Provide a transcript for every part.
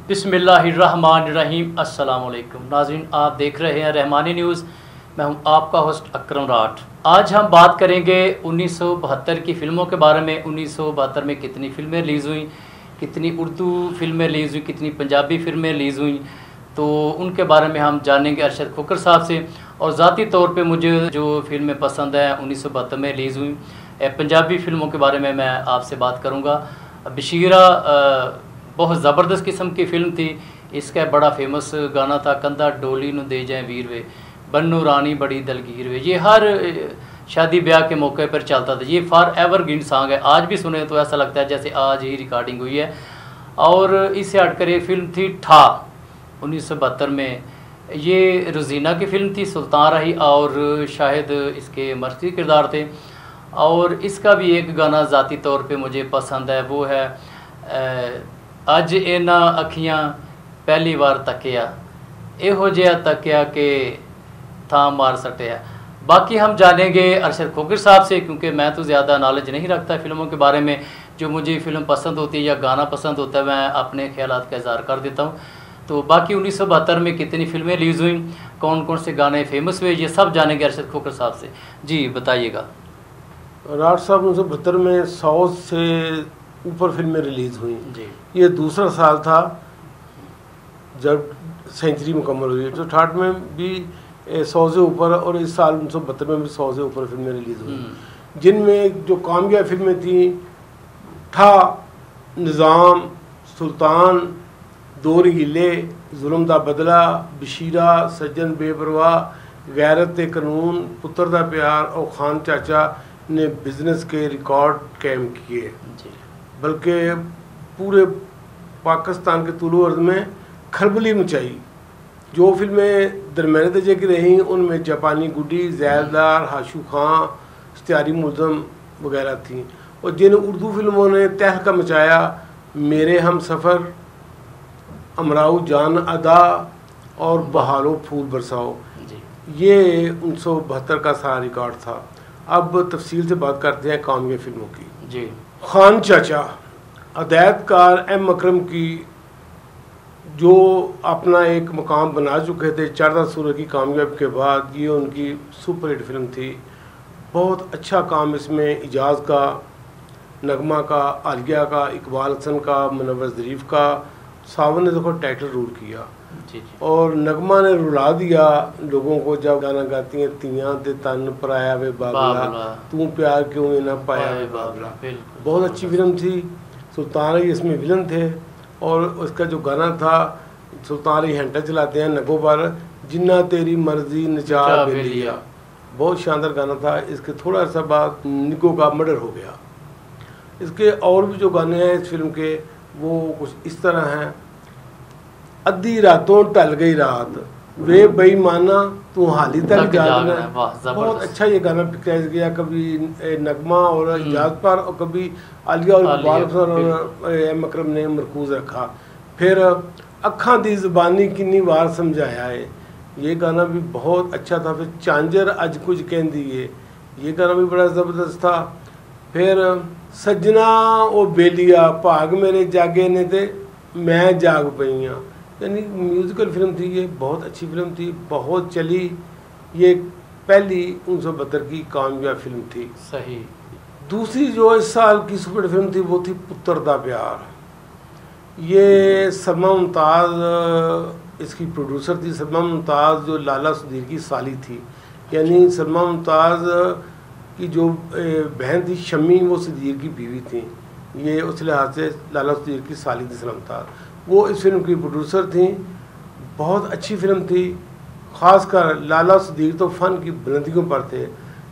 बिस्मिल्लाहिर्रहमानिर्रहीम। अस्सलामुअलैकुम नाज़रीन, आप देख रहे हैं रहमानी न्यूज़। मैं हूं आपका होस्ट अकरम राठ। आज हम बात करेंगे 1972 की फ़िल्मों के बारे में। 1972 में कितनी फ़िल्में रिलीज़ हुई, कितनी उर्दू फ़िल्में रिलीज़ हुई, कितनी पंजाबी फ़िल्में रिलीज़ हुई, तो उनके बारे में हम जानेंगे अरशद खोखर साहब से। और ज़ाती तौर पे मुझे जो फ़िल्में पसंद हैं 1972 में रिलीज़ हुई पंजाबी फ़िल्मों के बारे में मैं आपसे बात करूँगा। बशीरा बहुत ज़बरदस्त किस्म की फ़िल्म थी। इसका बड़ा फेमस गाना था, कंधा डोली नु दे जाए वीर वे, बन्नू रानी बड़ी दलगीर वे। ये हर शादी ब्याह के मौके पर चलता था। ये फॉर एवरग्रीन सॉन्ग है, आज भी सुने तो ऐसा लगता है जैसे आज ही रिकॉर्डिंग हुई है। और इससे हटकर एक फ़िल्म थी ठा 1972 में। ये रोज़ीना की फ़िल्म थी, सुल्तान रही और शायद इसके मर्सी किरदार थे। और इसका भी एक गाना ज़ाती तौर पे मुझे पसंद है, वो है अज इना अखियाँ पहली बार तकिया, एहो जिहा तकिया के था मार सटिया। बाकी हम जानेंगे अरशद खोखर साहब से, क्योंकि मैं तो ज़्यादा नॉलेज नहीं रखता फ़िल्मों के बारे में। जो मुझे फ़िल्म पसंद होती है या गाना पसंद होता है मैं अपने ख्यालात का इज़हार कर देता हूँ। तो बाकी 1972 में कितनी फ़िल्में रिलीज़ हुई, कौन कौन से गाने फेमस हुए, ये सब जानेंगे अरशद खोखर साहब से। जी बताइएगा। राठ साहब 1972 में 100 से ऊपर फिल्में रिलीज़ हुई जी। ये दूसरा साल था जब सेंचुरी मुकम्मल हुई। तो 68 में भी 100 से ऊपर, और इस साल 1972 में भी 100 से ऊपर फिल्में रिलीज़ हुई, जिनमें जो कामयाब फिल्में थी ठा, निज़ाम, सुल्तान, दो रहीले, जुल्म दा बदला, बशीरा, सज्जन बेपरवाह, गैरत कानून, पुत्र दा प्यार और खान चाचा ने बिजनेस के रिकॉर्ड कायम किए, बल्कि पूरे पाकिस्तान के तुलु अर्ज़ में खलबली मचाई। जो फिल्में दरमियाने दर्जे की रहीं उनमें जापानी गुड्डी, ज़ैलदार, हाशू खां, इश्तिहारी मुल्ज़म वगैरह थीं। और जिन उर्दू फिल्मों ने तहलका मचाया, मेरे हम सफ़र, अमराऊ जान अदा और बहारो फूल बरसाओ, ये 1972 का सारा रिकॉर्ड था। अब तफसील से बात करते हैं कामयाब फिल्मों की। जी। खान चाचा हदायतकार एम अकरम की, जो अपना एक मकाम बना चुके थे 14 सूरह की कामयाब के बाद, ये उनकी सुपरहिट फिल्म थी। बहुत अच्छा काम इसमें इजाज़ का, नगमा का, आलिया का, इकबाल हसन का, मुनव्वर ज़रीफ़ का, सावन ने देखो टाइटल रोल किया। जी। और नगमा ने रुला दिया लोगों को जब गाना गाती हैं, तियां दे तन पराया वे बाबला, तू प्यार क्यों ना पाया वे बाबला। बहुत अच्छी फिल्म थी। सुल्तान रही इसमें विलन थे, और उसका जो गाना था, सुल्तान रही हैंटा चलाते हैं नगों पर, जिन्ना तेरी मर्जी नचा बेलिया, बहुत शानदार गाना था। इसके थोड़ा सा बाद निको का मर्डर हो गया। इसके और भी जो गाने हैं इस फिल्म के, वो कुछ इस तरह हैं। अद्धी रातों टल गई रात, वे बेईमाना तू हाली तक जागना। बहुत अच्छा ये गाना पिक्चराइज किया, कभी नगमा और इजाज़ पर, और कभी आलिया और इकबाल और एम अकरम ने मरकूज रखा। फिर अखा दी ज़बानी किन्नी वार समझाया है, ये गाना भी बहुत अच्छा था। फिर चांजर अज कुछ कहंदी है, ये गाना भी बड़ा ज़बरदस्त था। फिर सजना ओ बेलिया, भाग मेरे जागे ने ते मैं जाग पई हाँ, यानी म्यूज़िकल फिल्म थी। ये बहुत अच्छी फिल्म थी, बहुत चली। ये पहली 1972 की कामयाब फिल्म थी। सही। दूसरी जो इस साल की सुपर फिल्म थी वो थी पुत्र दा प्यार। ये सलमा मुमताज़ इसकी प्रोड्यूसर थी। सलमा मुमताज़ जो लाला सुधीर की साली थी, यानी सलमा मुमताज़ की जो बहन थी शम्मी, वो सुधीर की बीवी थी। ये उस लिहाज से लाला सुधीर की साली थी सलमा मुमताज़। वो इस फिल्म की प्रोड्यूसर थी। बहुत अच्छी फिल्म थी। ख़ासकर लाला सुधीर तो फ़न की बुलंदियों पर थे।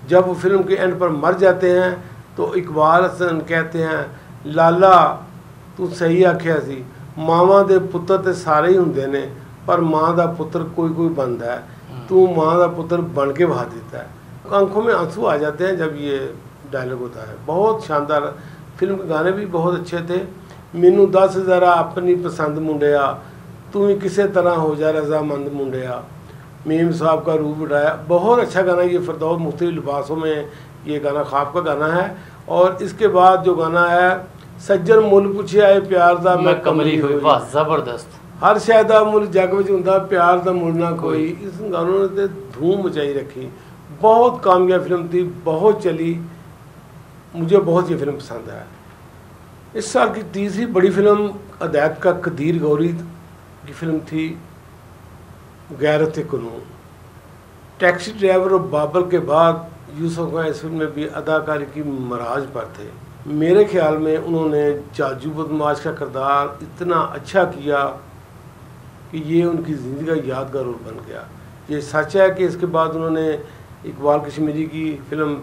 जब वो फिल्म के एंड पर मर जाते हैं तो इकबाल हसन कहते हैं, लाला तू सही आख्या सी, मावां दे पुत्र ते सारे ही हुंदे ने, पर माँ का पुत्र कोई कोई बनता है, तू माँ का पुत्र बन के बहा देता है। आंखों में आंसू आ जाते हैं जब ये डायलॉग होता है। बहुत शानदार फिल्म के गाने भी बहुत अच्छे थे। मैनू दस ज़रा अपनी पसंद मुंडिया, तू ही किसी तरह हो जा रजामंद मुंडिया, मीम साहब का रूप उठाया। बहुत अच्छा गाना ये, फरदौस मुख्तलिफ लिबासों में ये गाना ख्वाब का गाना है। और इसके बाद जो गाना है सज्जन मुल पूछे आए प्यार दा मैं कमली हुई। वाह जबरदस्त। हर शय दा मुल जग विच हुंदा प्यार दा मुल ना कोई। इस गानों ने ते धूम मचाई रखी। बहुत कामयाब फिल्म थी, बहुत चली, मुझे बहुत ये फिल्म पसंद है। इस साल की तीसरी बड़ी फिल्म अदैत का कदीर गौरी की फिल्म थी गैरत कुनून। टैक्सी ड्राइवर और बाबर के बाद यूसुफ खान इस फिल्म में भी अदाकारी की मराज पर थे। मेरे ख्याल में उन्होंने जाजू बदमाश का किरदार इतना अच्छा किया कि ये उनकी ज़िंदगी का यादगार रोल बन गया। ये सच है कि इसके बाद उन्होंने इकबाल कश्मीरी की फिल्म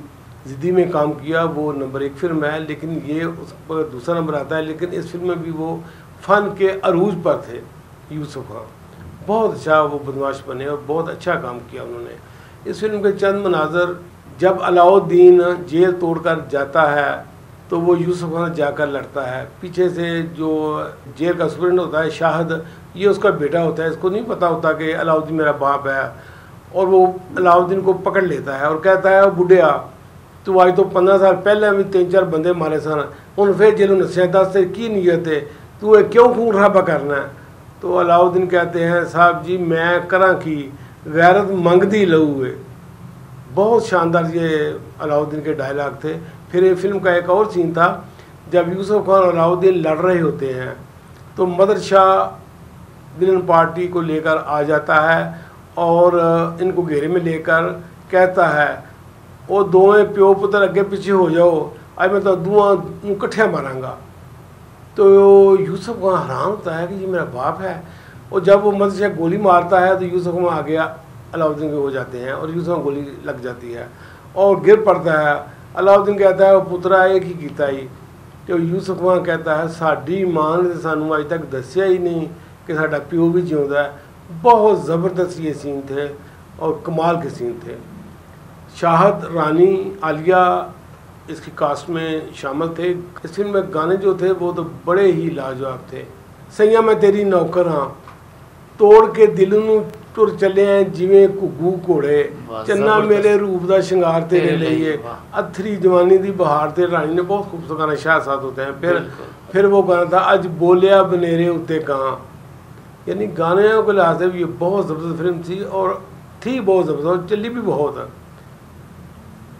ज़िद्दी में काम किया, वो नंबर 1 फिल्म है, लेकिन ये उस पर दूसरा नंबर आता है। लेकिन इस फिल्म में भी वो फ़न के अरूज पर थे यूसुफ खान। बहुत अच्छा वो बदमाश बने और बहुत अच्छा काम किया उन्होंने। इस फिल्म के चंद मनाजर, जब अलाउद्दीन जेल तोड़कर जाता है तो वो यूसुफ खान जाकर लड़ता है। पीछे से जो जेल का सुपरिटेंडेंट होता है शाहद, ये उसका बेटा होता है। इसको नहीं पता होता कि अलाउद्दीन मेरा बाप है, और वो अलाउद्दीन को पकड़ लेता है और कहता है बुढ़िया तू आज तो 15 साल पहले भी 3-4 बंदे मारे सन, हूँ फिर जेलों नस्या, दस तेरी की नीयत है, तू ये क्यों खून खराबा करना है। तो अलाउद्दीन कहते हैं साहब जी मैं करा की गैरत मंगदी लहू है। बहुत शानदार ये अलाउद्दीन के डायलॉग थे। फिर ये फिल्म का एक और सीन था, जब यूसुफ खान और अलाउद्दीन लड़ रहे होते हैं तो मदर शाह विलन पार्टी को लेकर आ जाता है और इनको घेरे में लेकर कहता है वो दोवें प्यो पुत्र अगे पीछे हो जाओ, आज मैं तो दोवां कट्ठिया मारांगा। तो यूसुफ खान हैरान होता है कि ये मेरा बाप है, और जब वो मदर शाह गोली मारता है तो यूसुफ खान आ गया अलाउद्दीन के हो जाते हैं और यूसुफ खान गोली लग जाती है और गिर पड़ता है। अलाउद्दीन कहता है वो पुत्रा एक ही कीता ही। तो यूसुफ खान कहता है साडी मां ने सानू अज तक दसिया ही नहीं कि साडा प्यो भी जिउंदा है। बहुत ज़बरदस्त ये सीन थे और कमाल के सीन थे। शाहद, रानी, आलिया इसकी कास्ट में शामिल थे। इस फिल्म में गाने जो थे वो तो बड़े ही लाजवाब थे। सैया मैं तेरी नौकर हाँ, तोड़ के दिल नूं तुर चले हैं जिवें घुग्गू घोड़े, चन्ना मेरे रूप दा शिंगार तेरे लिए, अथरी जवानी दी बहार ते। रानी ने बहुत खूबसूरत गाने शाह साथ होते हैं। फिर वो गाना था अज बोलिया बनेरे उत्ते कां। यानी गाने के लिहाज से भी ये बहुत ज़बरदस्त फिल्म थी और थी बहुत ज़बरदस्त, चली भी बहुत।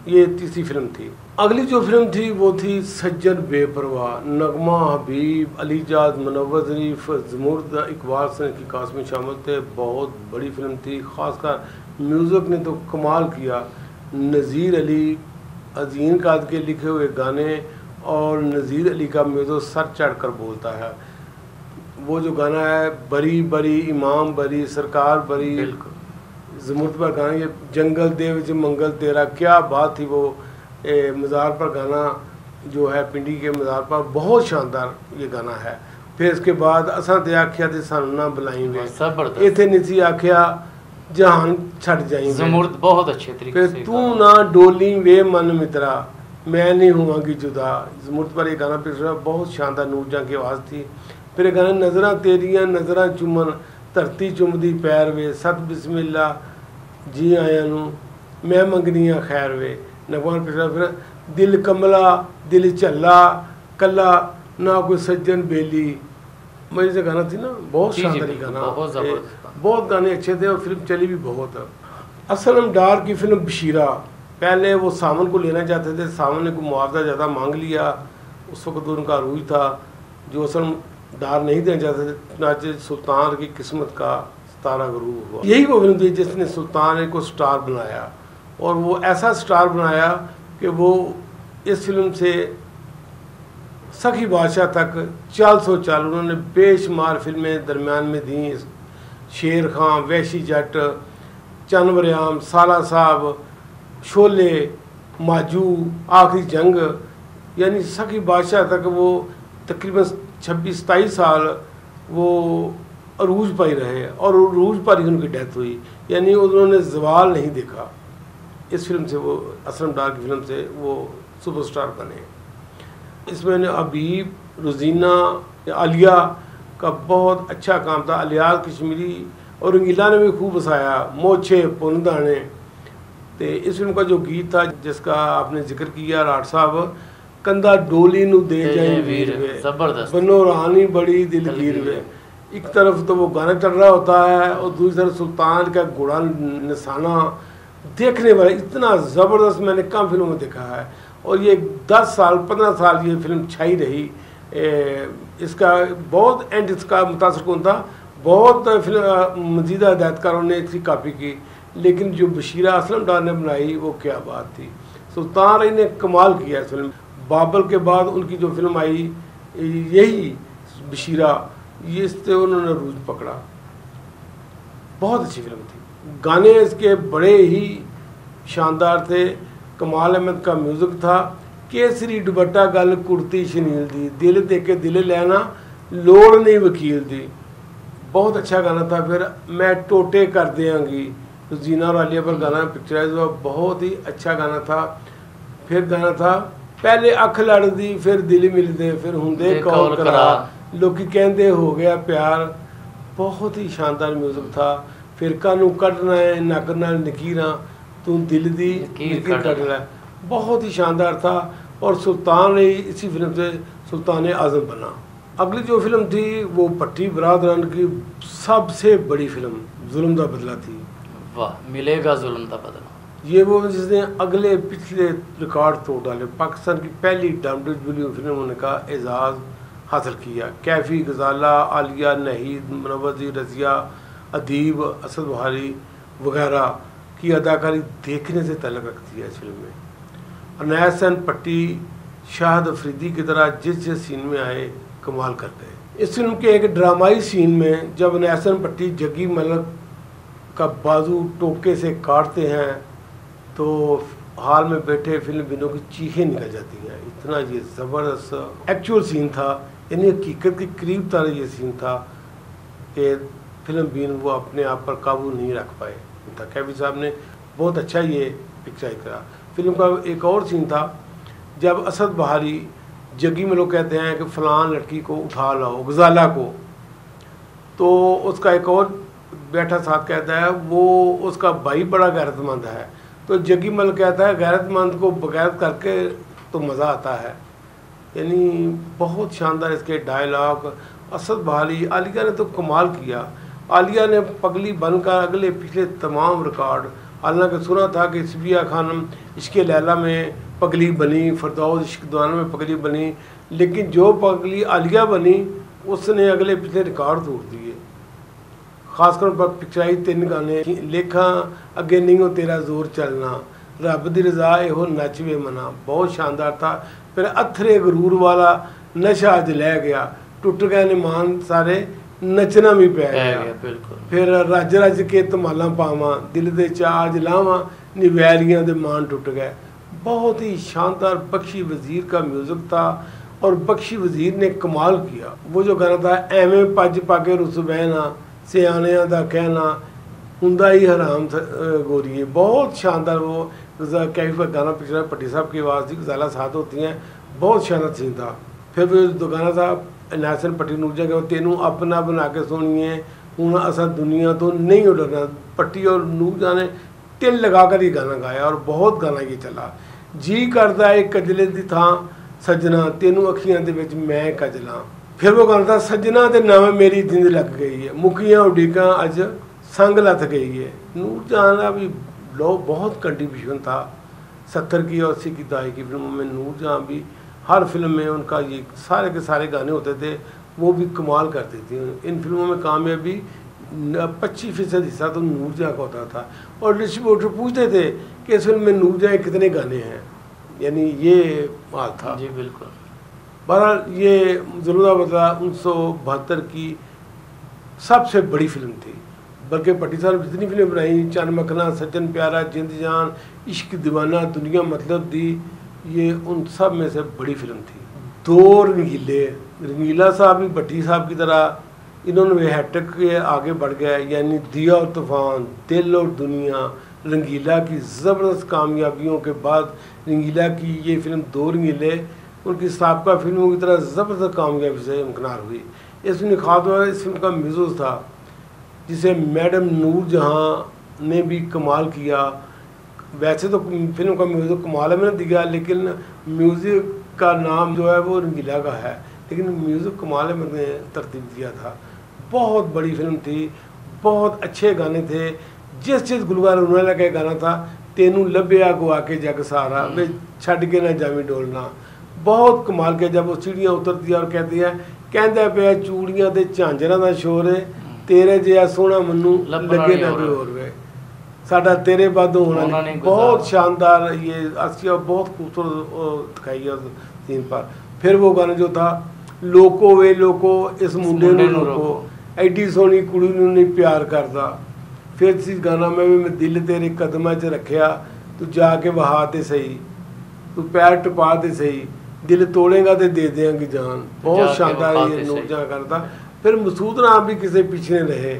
ये तीसरी फिल्म थी। अगली जो फिल्म थी वो थी सज्जन बेपरवाह। नगमा, हबीब, अलीजाद, मुनव्वर ज़रीफ, ज़मुर्द, इकबाल सर की कास्ट में शामिल थे। बहुत बड़ी फिल्म थी। ख़ासकर म्यूज़िक ने तो कमाल किया। नज़ीर अली, अज़ीन काद के लिखे हुए गाने और नज़ीर अली का म्यूज़िक सर चढ़ कर बोलता है। वो जो गाना है बरी बरी इमाम बरी सरकार बरी, ज़मुर्द पर गाना, ये जंगल दे विच मंगल तेरा, क्या बात थी। वो मज़ार पर गाना जो है पिंडी के मज़ार पर, बहुत शानदार ये गाना है। फिर इसके बाद असां ते आख्या ते सानू ना बुलाई वे, इत्थे नहीं आख्या जहान छड़ जाई। ज़मुर्द बहुत अच्छे तरीके से। तू ना डोली वे मन मित्रा, मैं नहीं हुआंगी जुदा। ज़मुर्द पर ये गाना पेश हुआ, बहुत शानदार नूरजहां की आवाज़ थी। फिर ये गाना नज़रां तेरियां नज़रां चुमन, धरती चुमदी पैर वे, सत बिस्मिल्ला जी आया नू, मैं मंगनिया खैर वे। नगवान पिछड़ा फिर दिल कमला दिल झल्ला कला ना कोई सज्जन बेली। मजे से गाना थी ना, बहुत शानदार गाना, बहुत गाने अच्छे थे और फिल्म चली भी बहुत। असलम डार की फिल्म बशीरा, पहले वो सावन को लेना चाहते थे, सावन ने को मुआवजा ज़्यादा मांग लिया। उस वक्त उनका अरूज था, जो असलम डार नहीं देना चाहते थे। चुनांचे सुल्तान की किस्मत का सितारा गुरूर हुआ। यही वो फिल्म थी जिसने सुल्तान को स्टार बनाया, और वो ऐसा स्टार बनाया कि वो इस फिल्म से सखी बादशाह तक 400 उन्होंने बेशुमार फिल्में दरमियान में दी। शेर खां, वैशी जट, चनवरियाम, साला साहब, शोले, माजू, आखिरी जंग, यानी सखी बादशाह तक वो तकरीबन 26-27 साल वो अरूज पर ही रहे और अरूज पर ही उनकी डेथ हुई। यानी उन्होंने ज़वाल नहीं देखा। इस फिल्म से वो असलम डार की फिल्म से वो सुपरस्टार बने। इसमें हबीब, रोजीना, आलिया का बहुत अच्छा काम था। अलियाल कश्मीरी और रंगीला ने भी खूब हंसाया। मोछे पुनदाने। तो इस फिल्म का जो गीत था जिसका आपने जिक्र किया राठ साहब, कंधा डोली नू दे जाए वीर वे, जबरदस्त, बनो रानी बड़ी दिलगीर वे। एक तरफ तो वो गाना चल रहा होता है और दूसरी तरफ सुल्तान का घोड़ा निशाना देखने वाला इतना ज़बरदस्त मैंने कम फिल्मों में देखा है। और ये 10 साल 15 साल ये फिल्म छाई रही। इसका बहुत एंड इसका मुतासर कौन था, बहुत फिल्म मजीदा हिदायतकारों ने इसकी कापी की, लेकिन जो बशीरा असलम डार ने बनाई वो क्या बात थी। सुल्तान रही ने कमाल किया इस फिल्म। बाबर के बाद उनकी जो फिल्म आई यही बशीरा, ये इससे उन्होंने रूज पकड़ा। बहुत अच्छी फिल्म थी, गाने इसके बड़े ही शानदार थे। कमाल अहमद का म्यूज़िक था। केसरी दुपट्टा गल कुर्ती शनील दी, दिल दे के दिल लेना लोड़ नहीं वकील दी, बहुत अच्छा गाना था। फिर मैं टोटे कर देंगी, तो जीना और आलिया पर गाना पिक्चराइज हुआ, बहुत ही अच्छा गाना था। फिर गाना था पहले अख लड़ दी फिर दिल मिलदे, फिर हुंदे कौल करा, लोकी कहंदे हो गया प्यार, बहुत ही शानदार म्यूज़िक था। फिर कानू कटना है नक नाल नकीरा, तू दिल दी नकीर कट लै, बहुत ही शानदार था। और सुल्तान ने इसी फिल्म से सुल्तान आज़म बना। अगली जो फिल्म थी वो भट्टी बरादरान की सबसे बड़ी फिल्म जुल्म दा बदला थी। वाह, मिलेगा जुल्म दा बदला। ये वो जिसने अगले पिछले रिकॉर्ड तोड़ डाले, पाकिस्तान की पहली डब्ल्यू फिल्म का एजाज़ हासिल किया। कैफ़ी, गजाला, आलिया, नहीद, मुनव्वरी, रज़िया, अदीब, असद बुहारी वगैरह की अदाकारी देखने से तल्लुक़ रखती है इस फिल्म में। अनैस हसन पट्टी शाहिद अफरीदी की तरह जिस सीन में आए कमाल कर गए। इस फिल्म के एक ड्रामाई सीन में जब अनैस हसन पट्टी जग्गी मलिक का बाजू टोके से काटते हैं तो हाल में बैठे फिल्म बिनों की चीखें निकल जाती हैं। इतना ये ज़बरदस्त एक्चुअल सीन था, यानी हकीकत के करीब तरह ये सीन था कि फिल्म बीन वो अपने आप पर काबू नहीं रख पाए। कैफी साहब ने बहुत अच्छा ये पिक्चराइज करा। फिल्म का एक और सीन था जब असद बहारी जग्गी में लोग कहते हैं कि फ़लान लड़की को उठा लाओ, गजाला को, तो उसका एक और बैठा साथ कहता है वो उसका भाई बड़ा गैरतमंद है, तो जग्गी मल कहता है गैरतमंद को बगैरत करके तो मज़ा आता है। यानी बहुत शानदार इसके डायलॉग। असद बहारी, आलिया ने तो कमाल किया। आलिया ने पगली बनकर अगले पिछले तमाम रिकॉर्ड, हालांकि सुना था कि सबिया खानम इश्क लैला में पगली बनी, फरदौस इश्क दीवाना में पगली बनी, लेकिन जो पगली आलिया बनी उसने अगले पिछले रिकॉर्ड तोड़ दिए। खासकर पर पिक्चराइज 3 गाने, लेखा अगे नहीं हो तेरा जोर चलना, रब दी रजा एहो नच वे मना, बहुत शानदार था। फिर अथरे गरूर वाला नशा अज लै गया, टुट गए ने मान सारे नचना भी पै गया। फिर रज रज के धमाला पावा, दिल दे चाज लावा, निवैलियां दे मान टुट गए। बहुत ही शानदार बख्शी वजीर का म्यूज़िक था और बख्शी वजीर ने कमाल किया। वो जो गाना था एवें पज पाके रुस बहना, सियाणियां दा कहना हुंदा ही हराम गोरीए, बहुत शानदार। वो कैफी का गाना पिक्चर भट्टी साहब की आवाज़ थी, गजाला साथ होती हैं, बहुत शानदार सीन था। फिर जो गाना था अनैस हसन पट्टी नूरजहां का तेनू अपना बना के सोनिए हूँ असा दुनिया तो नहीं उड़ना, पट्टी और नूरजहां ने तिल लगा कर ये गाना गाया और बहुत गाना ये चला। जी करता है कजले दी थां सजना, तेनू अखियां दे विच मैं कजला। फिर वो गाना था सजना दे नाम मेरी जिंद लग गई है, मुखियां उड़ीकां अज संग लथ गई है। नूरजहां का भी लो बहुत कंट्रीब्यूशन था 70 की और 80 की दहाई की फिल्मों में। नूरजहां भी हर फिल्म में उनका ये सारे के सारे गाने होते थे, वो भी कमाल करती थी। इन फिल्मों में कामयाबी 25% हिस्सा तो नूरजहां का होता था। और डिस्ट्रीब्यूटर पूछते थे कि इस फिल्म में नूरजहां के कितने गाने हैं, यानी ये हाल था। जी बिल्कुल। बहरहाल ये जुल्म दा बदला 1972 की सबसे बड़ी फिल्म थी। बल्कि भट्टी साहब जितनी फिल्में बनाई, चंद मखना, सज्जन प्यारा, जिंद जान, इश्क दीवाना, दुनिया मतलब दी, ये उन सब में से बड़ी फिल्म थी। 2 रंगीले, रंगीला साहब भी भट्टी साहब की तरह इन्होंने भी हैट्रिक के आगे बढ़ गए, यानी दिया और तूफान, दिल और दुनिया, रंगीला की ज़बरदस्त कामयाबियों के बाद रंगीला की ये फिल्म 2 रंगीले उनकी साबका फिल्मों की तरह ज़बरदस्त कामयाबी से इमकनार हुई। इसमें खास इस फिल्म का म्यूज़िक था जिसे मैडम नूरजहां ने भी कमाल किया। वैसे तो फिल्म का म्यूज़िक कमाल है मैंने दिया, लेकिन म्यूज़िक का नाम जो है वो रंगीला का है, लेकिन म्यूज़िक कमाल ने तरतीब दिया था। बहुत बड़ी फिल्म थी, बहुत अच्छे गाने थे। जिस गुलजार उन्होंने का गाना था, तेनू लभ्या गुआ के जग सारा वे छड़ के ना जावी डोलना, बहुत कमाल के। जब वो सीढ़ियाँ उतरती है और कहती है कहता पे चूड़ियाँ ते झांझरां दा शोर है, तेरे जिहा सोहना मन्नू लगे ना कोई होर वे, साडा तेरे बाद होना नहीं। बहुत शानदार ये आसिया, बहुत खूबसूरत दिखाई है उस सीन पर। फिर वो गाना जो था, लोको वे लोको इस मुंडे नूं लोको, एडी सोहनी कुड़ी नूं नहीं प्यार करदा। फिर सी गाना मैं दिल तेरे कदमां च रखिया, तू जाके वहा ते सही, तू पैर टपा ते सही, दिल तोड़ेगा तो दे देंगी जान। बहुत शानदार ये नूरजहां करता। फिर मसूद नाम भी किसी पीछे रहे,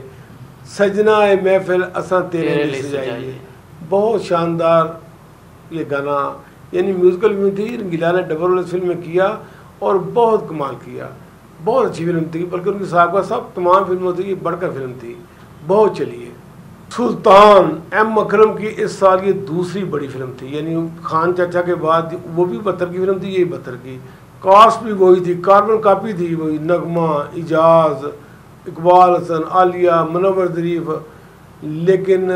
सजना है महफिल असा तेरे लिए सजाइए, बहुत शानदार ये गाना। यानी म्यूजिकल फिल्म थी, रंगीला ने डबल फिल्म में किया और बहुत कमाल किया। बहुत अच्छी फिल्म थी, बल्कि उनकी साहब का सब तमाम फिल्मों से ये बढ़कर फिल्म थी, बहुत चली है। सुल्तान एम अकरम की इस साल ये दूसरी बड़ी फिल्म थी, यानी खान चाचा के बाद वो भी 72 की फिल्म थी, ये 72 की। कास्ट भी वही थी, कार्बन कापी थी वही, नगमा, इजाज़, इकबाल हसन, आलिया, मुनव्वर ज़रीफ। लेकिन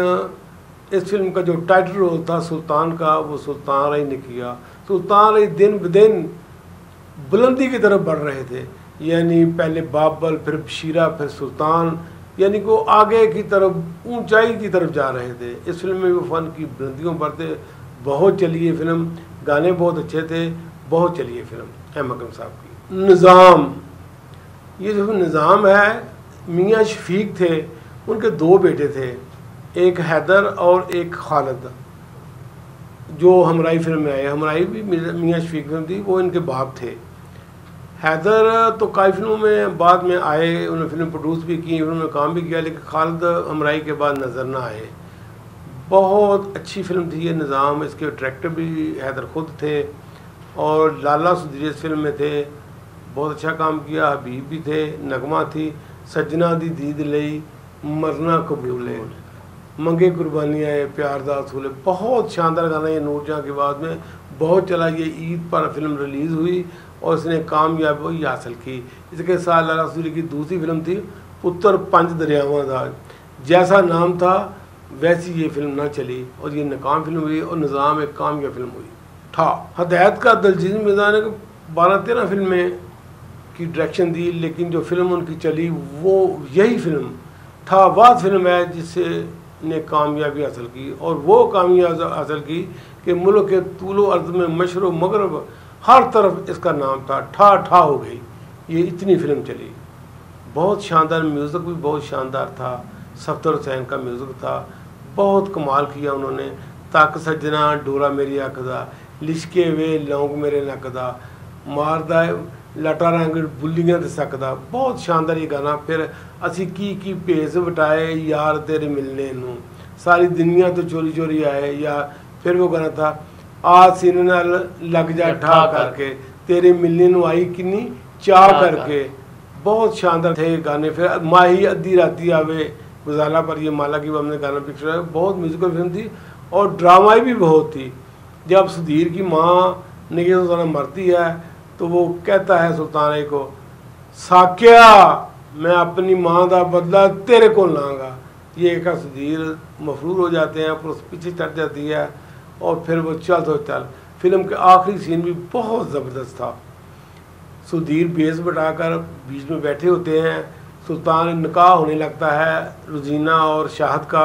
इस फिल्म का जो टाइटल रोल था सुल्तान का, वो सुल्तान रही ने किया। सुल्तान रही दिन ब दिन बुलंदी की तरफ बढ़ रहे थे, यानी पहले बाबल, फिर बशीरा, फिर सुल्तान, यानी को आगे की तरफ ऊंचाई की तरफ जा रहे थे। इस फिल्म में वो फ़न की बुलंदियों पर थे। बहुत चली है फिल्म, गाने बहुत अच्छे थे, बहुत चली है फिल्म एम अकरम साहब की। निज़ाम, ये जो निज़ाम है, मियाँ शफीक थे, उनके 2 बेटे थे, एक हैदर और एक खालिद, जो हमराई फिल्म में आए। हमराई भी मियाँ शफीक फिल्म थी, वो इनके बाप थे। हैदर तो कई फिल्मों में बाद में आए, उन्होंने फिल्म प्रोड्यूस भी की, उन्होंने काम भी किया, लेकिन खालिद हमराई के बाद नज़र ना आए। बहुत अच्छी फिल्म थी ये निज़ाम। इसके डायरेक्टर भी हैदर खुद थे और लाला सुधीर इस फिल्म में थे, बहुत अच्छा काम किया। हबीब भी थे, नगमा थी, सजना दी दीद लई मरना कबूले, मंगे कुर्बानियाँ प्यार दा असूल। बहुत शानदार गाना ये नूरजहां के बाद में बहुत चला। ये ईद पर फिल्म रिलीज़ हुई और इसने कामयाबी हासिल की। इसके साथ लाला सूरी की दूसरी फिल्म थी पुत्र पंज दरियावां दा, जैसा नाम था वैसी ये फिल्म ना चली और ये नाकाम फिल्म हुई और निज़ाम एक कामयाब फिल्म हुई। था हदायत का दिलजीत मिर्ज़ा ने 12-13 फिल्में की डायरेक्शन दी, लेकिन जो फिल्म उनकी चली वो यही फिल्म था। वाद फिल्म है जिससे ने कामयाबी हासिल की, और वो कामयाबी हासिल की कि मुल्क के तूलो अर्ज़ में मशरक़ मगरब हर तरफ इसका नाम था। ठा ठा हो गई, ये इतनी फिल्म चली। बहुत शानदार म्यूज़िक भी बहुत शानदार था, सफ्तर हुसैन का म्यूज़िक था, बहुत कमाल किया उन्होंने। तक सजना डोरा मेरी अख दा, लिशके वे लौंग मेरे नक दा, मारदा लटा रंग बुलियां ते सकदा, बहुत शानदार ये गाना। फिर असी की भेस वटाए यार तेरे मिलने नूं, सारी दुनिया तो चोरी चोरी आए, या फिर वो गाना था आ सीने नाल लग जा ठा करके, तेरे मिलने नूं आई किन्नी चाह करके। बहुत शानदार थे गाने। फिर माही अद्धी राती आवे गुजाला पर, ये माला की हमने गाना पिक्चर है, बहुत म्यूजिकल फिल्म थी और ड्रामाई भी बहुत थी। जब सुधीर की माँ निगे सुल्ताना मरती है तो वो कहता है सुल्तान को, साक्या मैं अपनी माँ का बदला तेरे को लाँगा। ये एक सुधीर मफरूर हो जाते हैं, पुलिस पीछे चढ़ जाती है और फिर वो चल तो चल। फिल्म के आखिरी सीन भी बहुत ज़बरदस्त था। सुधीर बेस बटाकर बीच में बैठे होते हैं, सुल्तान निकाह होने लगता है रुजीना और शाहद का,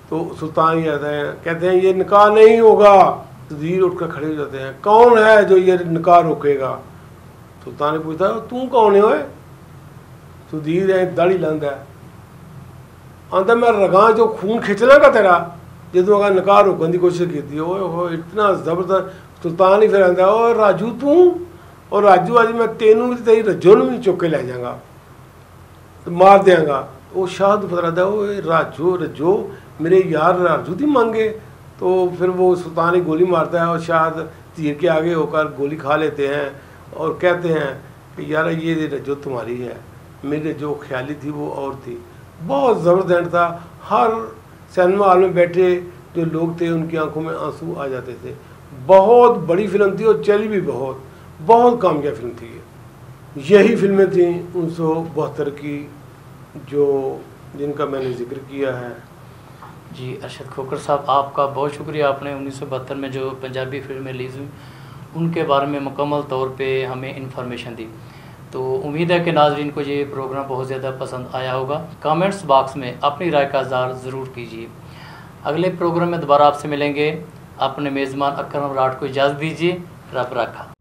तो सुल्तान ये कहते हैं ये निकाह नहीं होगा। सुधीर उठकर खड़े हो जाते हैं, कौन है जो ये निकाह रोकेगा? सुल्तान ने पूछा तू कौन है ओए? सुधीर दाढ़ी लांदा है, आंदा मैं रगां जो खून खिंचना का तेरा जो अगर निकाह रोकने की कोशिश की। ओए इतना ज़बरदस्त। सुल्तान ही फिर आंदा ओ राजू तू, और राजू अज मैं तेनू भी तेरी रज्जो नूं भी चुक के लै जांगा, मार देंगा। वो शाहद पता लगता है वो राजू रज्जो मेरे यार राजू दी मांगे। तो फिर वो सुल्तान ही गोली मारता है और शाहद तीर के आगे होकर गोली खा लेते हैं और कहते हैं कि यार ये रज्जो तुम्हारी है, मेरी जो ख्याली थी वो और थी। बहुत ज़बरदस्त था। हर सिनेमा हॉल में बैठे जो लोग थे उनकी आंखों में आंसू आ जाते थे। बहुत बड़ी फिल्म थी और चली भी बहुत कामयाब फिल्म थी ये। यही फिल्में थी 1972 की जिनका मैंने जिक्र किया है। जी अरशद खोखर साहब, आपका बहुत शुक्रिया। आपने 1972 में जो पंजाबी फिल्में रिलीज़ हुई उनके बारे में मुकम्मल तौर पे हमें इंफॉर्मेशन दी। तो उम्मीद है कि नाज़रीन को ये प्रोग्राम बहुत ज़्यादा पसंद आया होगा। कमेंट्स बॉक्स में अपनी राय का इज़हार ज़रूर कीजिए। अगले प्रोग्राम में दोबारा आपसे मिलेंगे। अपने मेज़बान अकरम राठ को इजाज़त दीजिए। रब रखा।